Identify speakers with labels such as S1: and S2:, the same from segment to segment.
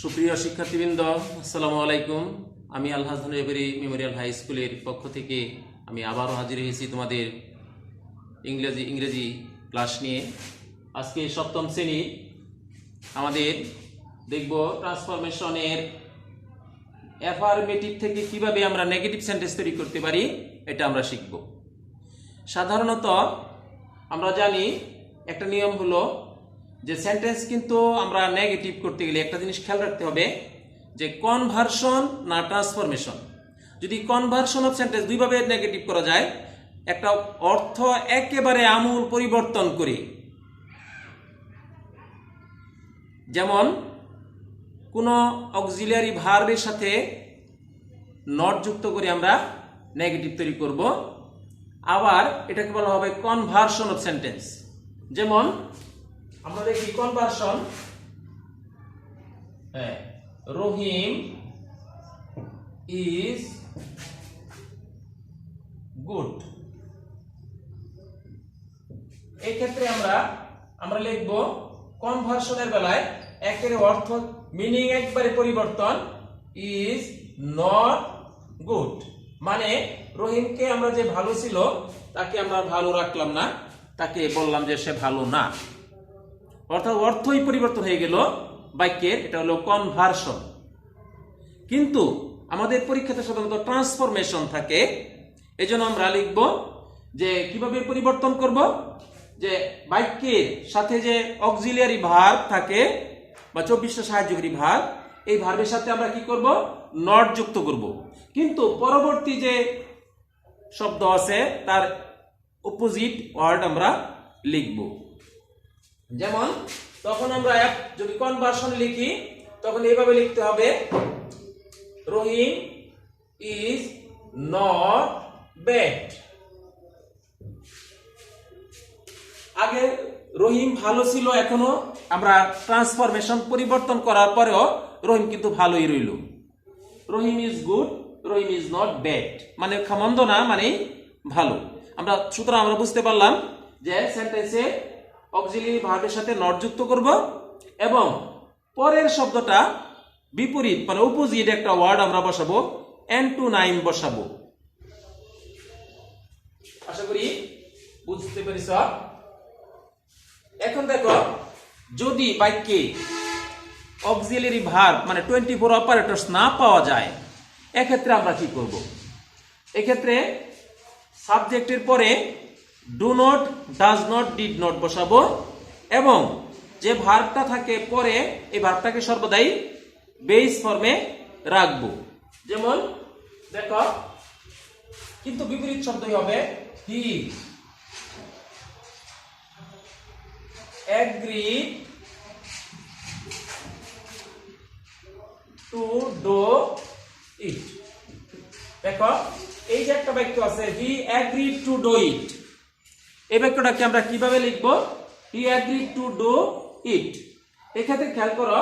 S1: সুপ্রিয় শিক্ষার্থীবৃন্দ, আসসালামু আলাইকুম। আমি আলহাজ ধনুবেরি মেমোরিয়াল হাই স্কুলের পক্ষ থেকে আমি আবারও হাজির হয়েছি তোমাদের ইংরেজি ক্লাস নিয়ে। আজকে সপ্তম শ্রেণী আমাদের দেখব ট্রান্সফরমেশনের অ্যাফারমেটিভ থেকে কিভাবে আমরা নেগেটিভ সেন্টেন্স তৈরি করতে পারি, এটা আমরা শিখব। সাধারণত আমরা জানি একটা নিয়ম হলো যে সেন্টেন্স কিন্তু আমরা নেগেটিভ করতে গেলে একটা জিনিস খেয়াল রাখতে হবে যে কনভার্সন না ট্রান্সফরমেশন। যদি কনভার্সন অফ সেন্টেন্স দুইভাবে নেগেটিভ করা যায়, একটা অর্থ একেবারে আমূল পরিবর্তন করে, যেমন কোনো অক্সিলিয়ারি ভার্বের সাথে নট যুক্ত করে আমরা নেগেটিভ তৈরি করব। আবার এটাকে বলা হবে কনভার্সন অফ সেন্টেন্স। যেমন আমরা দেখি কনভার্সন, রহিম ইজ গুড। এই ক্ষেত্রে আমরা লিখব কনভার্সনের বেলায় একের অর্থ মিনিং একবারে পরিবর্তন, ইজ নট গুড। মানে রহিমকে আমরা যে ভালো ছিল তাকে আমরা ভালো রাখলাম না, তাকে বললাম যে সে ভালো না, অর্থাৎ অর্থই পরিবর্তন হয়ে গেল বাক্যের। এটা হলো কনভার্সন। কিন্তু আমাদের পরীক্ষাতে সাধারণত ট্রান্সফরমেশন থাকে। এজন্য আমরা লিখব যে কিভাবে পরিবর্তন করব, যে বাক্যের সাথে যে অক্সিলিয়ারি ভার্ব থাকে বা 24টা সাহায্যকারী ভার্ব, এই ভার্বের সাথে আমরা কি করব, নট যুক্ত করব। কিন্তু পরবর্তী যে শব্দ আছে তার অপোজিট ওয়ার্ড আমরা লিখব। যেমন তখন আমরা যদি কনভার্সন লিখি তখন এইভাবে লিখতে হবে, রহিম ইজ নট ব্যাড। আগে রহিম ভালো ছিল, এখনো আমরা ট্রান্সফরমেশন পরিবর্তন করার পরেও রহিম কিন্তু ভালোই রইল। Rahim is good, Rahim is not bad, মানে মন্দ না, মানে ভালো। সুতরাং আমরা বুঝতে পারলাম যে সেন্টেন্সে অক্সিলিয়ারি ভার্বের সাথে নট যুক্ত করব এবং পরের শব্দটা বিপরীত মানে অপোজিট একটা ওয়ার্ড আমরা বসাবো, অ্যান্টোনাইম বসাবো। আশা করি বুঝতে পেরেছ। এখন দেখো, যদি বাক্যে অক্সিলিয়ারি ভার্ব মানে 24 অপারেটরস না পাওয়া যায়, এক্ষেত্রে আমরা কি করব? এক্ষেত্রে সাবজেক্টের পরে do not, does not, did not বসাবো এবং যে ভার্বটা থাকে পরে এই ভার্বটাকে সর্বদাই বেস ফর্মে রাখবো। যেমন দেখো, কিন্তু বিপরীত শব্দই হবে, হি agreed to do it। দেখো, এই যে একটা বাক্য আছে, হি agreed to do it, এই বাক্যটাকে আমরা কিভাবে লিখব, হি agreed to do it। এক্ষেত্রে খেয়াল করো,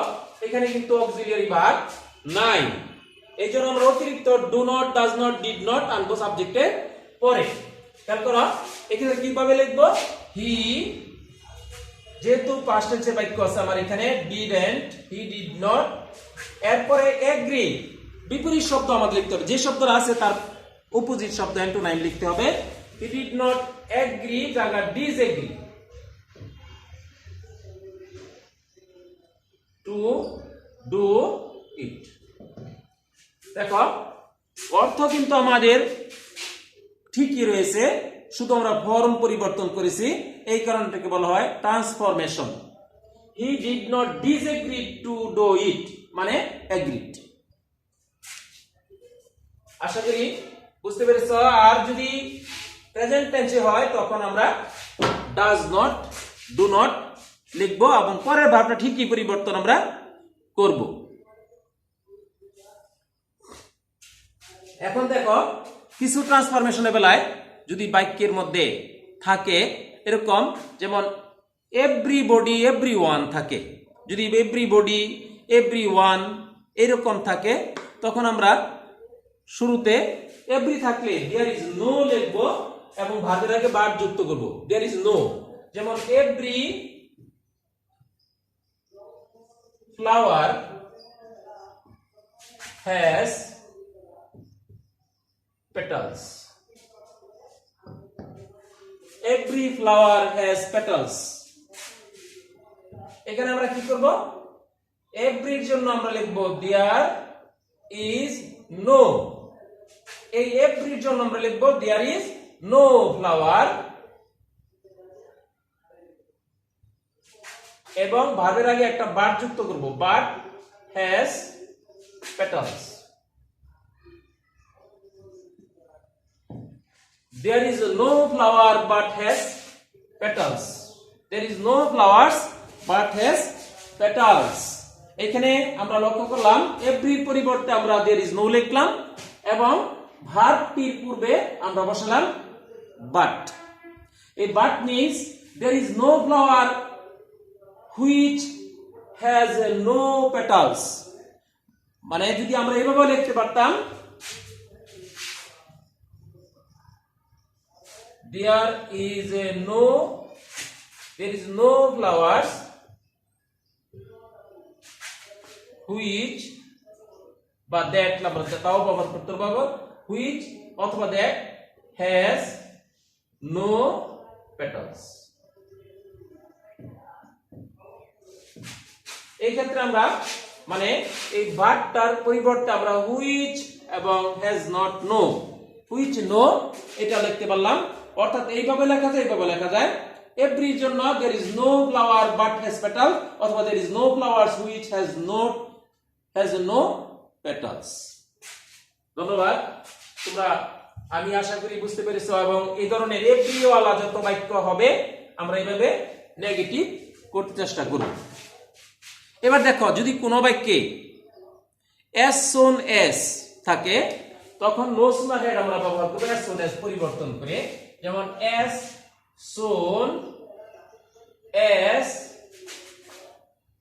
S1: এখানে কিন্তু অক্সিলিয়ারি ভার্ব নাই, এই জন্য আমরা অতিরিক্ত do not, does not, did not আনবো সাবজেক্টের পরে। খেয়াল করো এখানে কিভাবে লিখব, হি, যেহেতু পাস্ট টেন্সের বাক্য আছে আমার এখানে, ডিডন্ট, হি ডিড নট, এরপরে এগ্রি, বিপরীত শব্দ আমাদের লিখতে হবে, যে শব্দটা আছে তার অপোজিট শব্দ অ্যান্টোনাইম লিখতে হবে। হি ডিড নট এগ্রি জায়গা ডিসএগ্রি, টু ডু ইট। দেখো, অর্থ কিন্তু আমাদের ঠিকই রয়েছে, শুধু আমরা ফর্ম পরিবর্তন করেছি, এই কারণটাকে বলা হয় transformation. He did not disagree to do it মানে এগ্রিড। আশা করি বুঝতে পেরেছ। আর যদি প্রেজেন্ট টেন্সে হয় তখন আমরা ডাজ নট, ডু নট লিখবো এবং পরের ভার্বটা ঠিকই পরিবর্তন আমরা করব। এখন দেখো, কিছু ট্রান্সফরমেশনের বেলায় যদি বাক্যের মধ্যে থাকে এরকম, যেমন এভরিবডি, এভরিওয়ান থাকে, যদি এভরিবডি, এভরিওয়ান এরকম থাকে, তখন আমরা শুরুতে এভরি থাকলে দেয়ার ইজ নো লিখবো এবং ভার্বের আগে ভার্ব যুক্ত করব, দেয়ার ইজ নো। যেমন every flower has petals. Every flower has petals. এখানে আমরা কি করব? every এর জন্য আমরা লিখব there is no. এই every এর জন্য আমরা লিখব there is no flower এবং ভার্বের আগে একটা but যুক্ত করব but has petals. There is no flower but has petals. There is no flowers but has petals. এখানে আমরা লক্ষ্য করলাম every এর পরিবর্তে আমরা there is no লিখলাম এবং ভার্বটির পূর্বে আমরা বসালাম but. এই but means there is no flower which has no petals. মানে যদি আমরা এভাবে লিখতে পারতাম there is no flowers which বা that আমরা তাও ব্যবহার করতে পারবো which অথবা that has no petals. এই ক্ষেত্রে আমরা মানে এই ভার্বটার পরিবর্তে আমরা which এবং has not no which no এটা লিখতে পারলাম অর্থাৎ এইভাবে লেখা যায় every এর জন্য there is no flower but has petals অথবা there is no flowers which has no petals. ধন্যবাদ, তোমরা আমি আশা করি বুঝতে পেরেছো এবং এই ধরনের every ওয়ালা যত বাক্য হবে আমরা এইভাবে নেগেটিভ করতে চেষ্টা করব। এবার দেখো যদি কোনো বাক্যে as soon as থাকে তখন no sooner had আমরা ব্যবহার করব as soon as পরিবর্তন করে, যেমন as soon as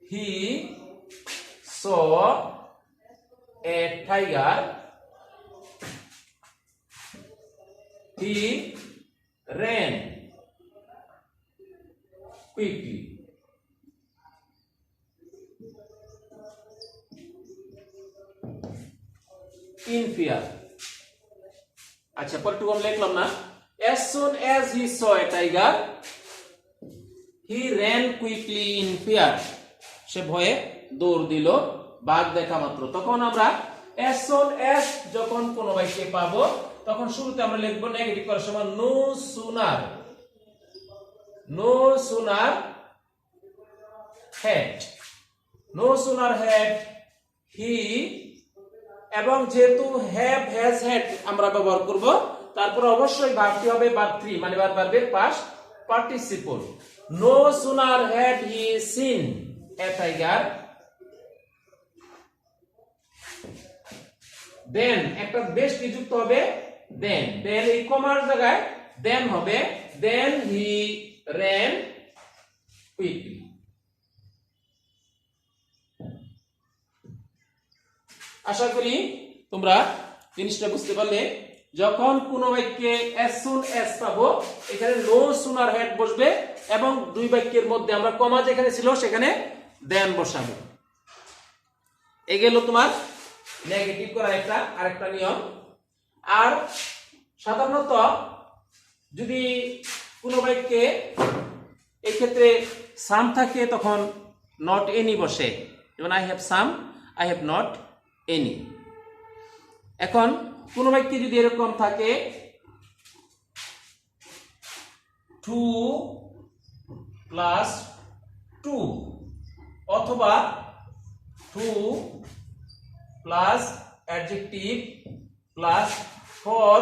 S1: he saw a tiger he ran quickly. In fear. আচ্ছা পরটুকু আমরা লিখলাম না as soon as he saw a tiger he ran quickly in fear. সে ভয়ে দৌড় দিল বাঘ দেখা মাত্র। তখন আমরা as soon as যখন কোনো বাক্যে পাবো তখন শুরুতে আমরা লিখব নেগেটিভ করার সময় no sooner had he এবং যেহেতু have has had আমরা ব্যবহার করব তারপর অবশ্যই ভার্বটি হবে verb 3 মানে ভার্বের past participle. No sooner had he seen a tiger then একটা বেশ কি যুক্ত হবে then এই কমার জায়গায় then হবে then he ran quickly. আশা করি তোমরা জিনিসটা বুঝতে পারলে। যখন কোনো বাক্যে as soon as পাবো এখানে no sooner had বসবে এবং দুই বাক্যের মধ্যে আমরা কমা যেখানে ছিল সেখানে then বসাবো। এই গেল তোমার নেগেটিভ করা আরেকটা নিয়ম। আর সাধারণত যদি কোনো বাক্যে এই ক্ষেত্রে সাম থাকে তখন not any বসে, যেমন I have some, I have not any। এখন কোন বাক্যে যদি এরকম থাকে 2 plus 2 অথবা 2 plus adjective plus 4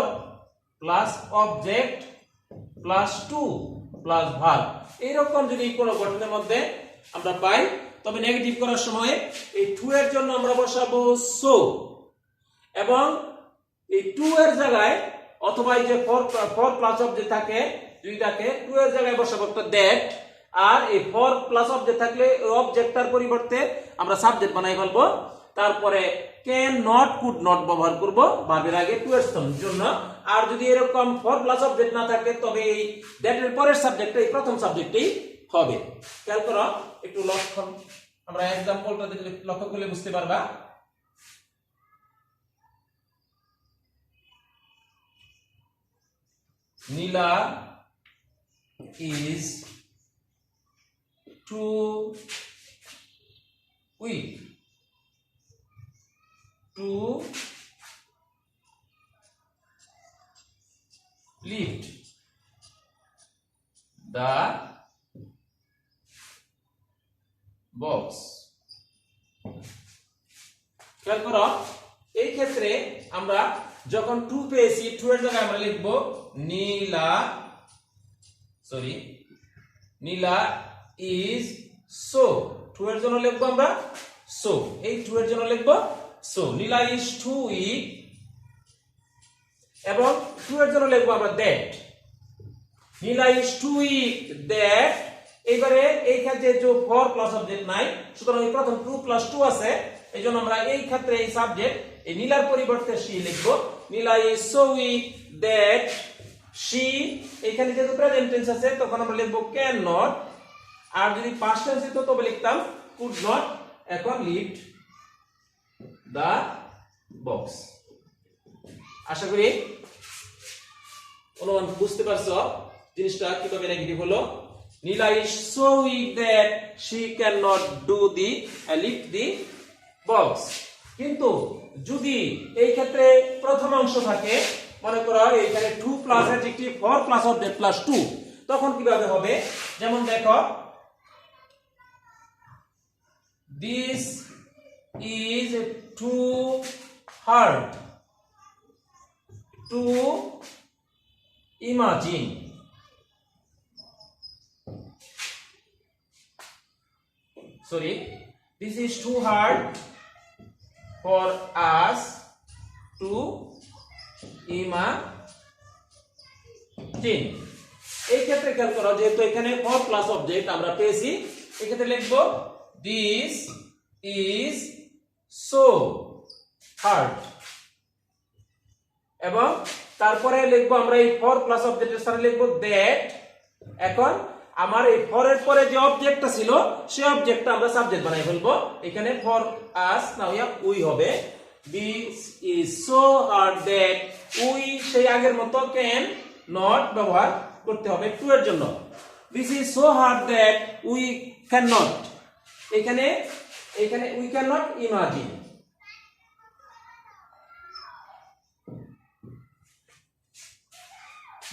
S1: plus object plus 2 plus verb, এইরকম যদি কোনো গঠনের মধ্যে আমরা পাই তবে নেগেটিভ করার সময় এই 2 এর জন্য আমরা বসাবো so এবং এই 2 এর জায়গায় অথবা এই যে 4 প্লাস অবজেক্ট থাকে দুইটাকে 2 এর জায়গায় বসাবো একটা that, আর এই 4 প্লাস অবজেক্ট থাকলে ওই অবজেক্টটার পরিবর্তে আমরা সাবজেক্ট বানাই ফেলবো। তারপরে ক্যান নট কুড নট ব্যবহার করব ভার্বের আগে 2 এর জন্য। আর যদি এরকম 4 প্লাস অবজেক্ট না থাকে তবে এই that এর পরের সাবজেক্টটা এই প্রথম সাবজেক্টই হবে। খেয়াল করো একটু লক্ষণ, আমরা एग्जांपलটা দেখলে লক্ষ্য করলে বুঝতে পারবা। নীলা is too weak to lift the box. খেয়াল করো, এই ক্ষেত্রে আমরা যখন 2 পেয়েছি 2 এর জায়গায় আমরা লিখব নীলা is so 2 এর জন্য লিখব আমরা so, এই 2 এর জন্য লিখব so, Nila is too weak, এবং 2 এর জন্য লিখব আমরা that, Nila is too weak that। এইবারে এই ক্ষেত্রে যে ফর প্লাস অবজেক্ট নাই, সুতরাং এই প্রথম 2 প্লাস 2 আছে, এইজন্য আমরা এই ক্ষেত্রে এই সাবজেক্ট এই নীলার পরিবর্তে she লিখব। নীলা is so weak that she, এখানে যেহেতু প্রেজেন্ট টেন্স আছে তখন আমরা লিখব ক্যান নট, আর যদি পাস্ট টেন্স হতো তবে লিখতাম কুড নট। এখন লিফট দা বক্স। আশা করি অনুমান বুঝতে পারছো জিনিসটা কিভাবে নেগেটিভ হলো। নীলা is so weak that she cannot do the lift the box। কিন্তু যদি এই ক্ষেত্রে প্রথম অংশ থাকে, মনে করো এইখানে 2 plus adjective 4 plus object plus 2, তখন কিভাবে হবে? যেমন দেখো, this is too hard to imagine। this is too hard for us to imagine। এই ক্ষেত্রে খেয়াল করো, যেহেতু এখানে ফর প্লাস অবজেক্ট আমরা পেয়েছি, এই ক্ষেত্রে লিখব this is so hard, এবং তারপরে লিখব আমরা এই ফর প্লাস অবজেক্টের সাথে লিখব that। এখন আমার এই ফর এর পরে যে অবজেক্টটা ছিল সেই অবজেক্টটা আমরা সাবজেক্ট বানাই ফেলবো। এখানে ফর আস না হইয়া উই হবে। this is so hard that we, সেই আগের মতো ক্যান নট ব্যবহার করতে হবে 2 এর জন্য। this is so hard that we cannot, এখানে we cannot imagine।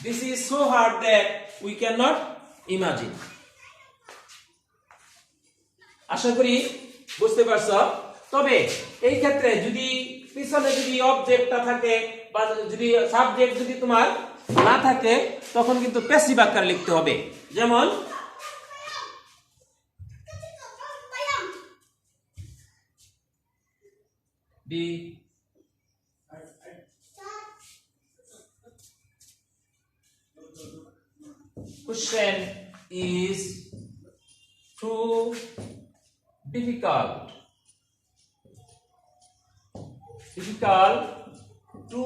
S1: this is so hard that we cannot imagine। আশা করি বুঝতে পারছো। তবে এই ক্ষেত্রে যদি পিছনে যদি অবজেক্টটা থাকে বা যদি সাবজেক্ট যদি তোমার না থাকে, তখন কিন্তু প্যাসিভ আকারে লিখতে হবে। যেমন the question is too difficult to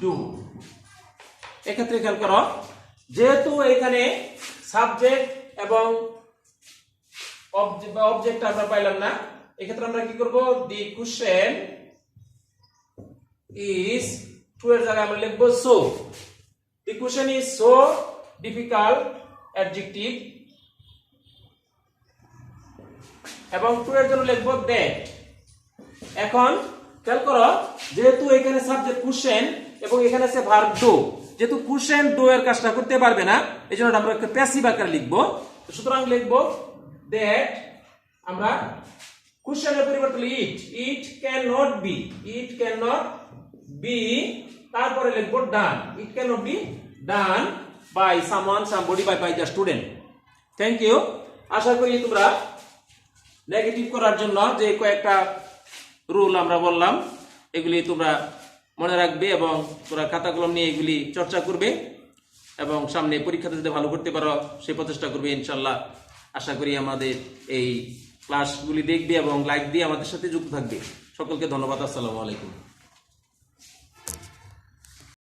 S1: do। এক্ষেত্রে খেয়াল করো, যেহেতু এখানে সাবজেক্ট এবং অবজেক্ট আমরা পাইলাম না, এক্ষেত্রে আমরা কি করব? the question is 2 এর জায়গায় আমরা লিখব so। the question is so difficult adjective, এবং 2 এর জন্য লিখব that। এখন খেয়াল করো, যেহেতু এখানে সাবজেক্ট কোশ্চেন এবং এখানে আছে ভার্ব ডু, যেহেতু কোশ্চেন ডু এর কাজটা করতে পারবে না, এইজন্য আমরা একটা প্যাসিভ আকারে লিখব। সুতরাং লিখব that, আমরা কোশ্চেনের পরিবর্তে it cannot be, তারপরে লিখব done, it cannot be done by someone, somebody, by the student। Thank you. আশা করি তোমরা নেগেটিভ করার জন্য যে কয়েকটা রুল আমরা বললাম এগুলি তোমরা মনে রাখবে এবং তোমরা খাতা কলম নিয়ে এগুলি চর্চা করবে এবং সামনে পরীক্ষাতে যাতে ভালো করতে পারো সেই প্রচেষ্টা করবে ইনশাআল্লাহ। আশা করি আমাদের এই ক্লাসগুলি দেখবে এবং লাইক দিয়ে আমাদের সাথে যুক্ত থাকবে। সকলকে ধন্যবাদ। আসসালামু আলাইকুম।